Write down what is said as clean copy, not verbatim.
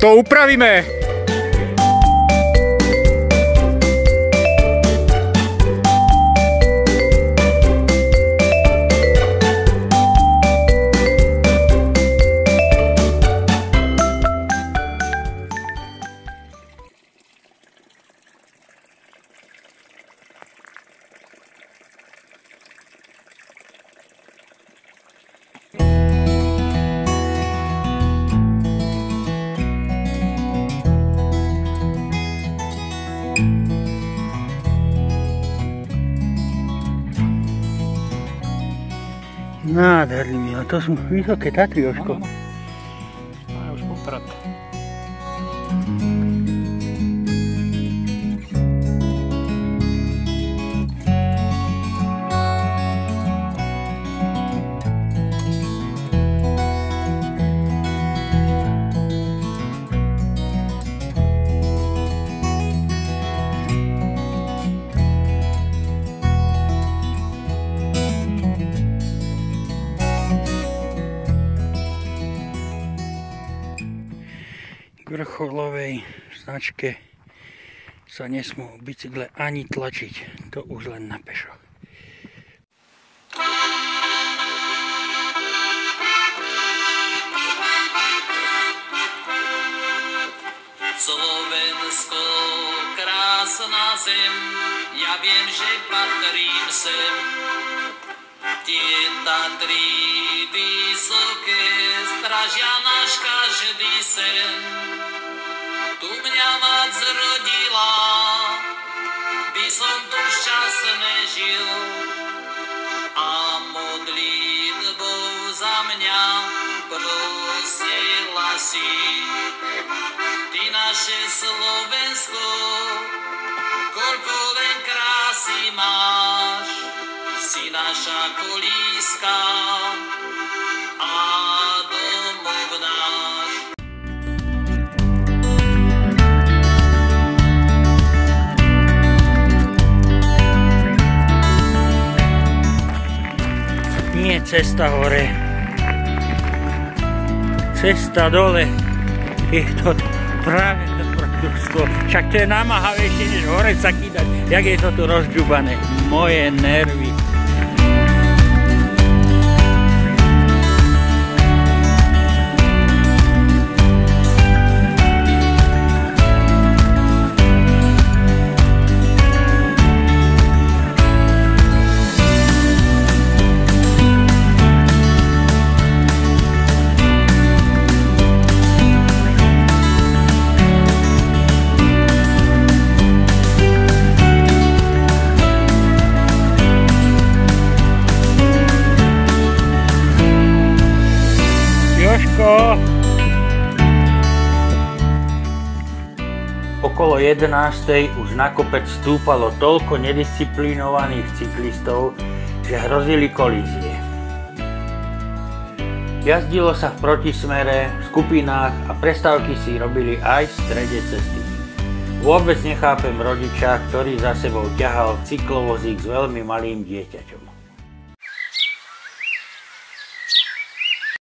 To upravíme! Nádherný, to sú vysoké Tatry, Jožko. Už poprad. Vrcholovej značke sa nesmú bicykle ani tlačiť, to už len na pešo. Slovensko, krásna zem, ja viem, že patrím sem. Tie Tatry vysoké strážia náš každý sen. Tu mňa mať zrodila, by som tu šťastne žil. A modlitbou za mňa prosila si. Ty naše Slovensko, koľko len krásy máš. Si naša kolíska a domov náš. Nie cesta hore, cesta dole, je to práve dobrodružstvo. Však to je namáhavejšie, než hore sa kýdať, jak je to tu rozďubané. Moje nervy. Okolo 11:00 už na kopec stúpalo toľko nedisciplinovaných cyklistov, že hrozili kolízie. Jazdilo sa v protismere, v skupinách a prestávky si robili aj v strede cesty. Vôbec nechápem rodiča, ktorý za sebou ťahal cyklovozík s veľmi malým dieťaťom.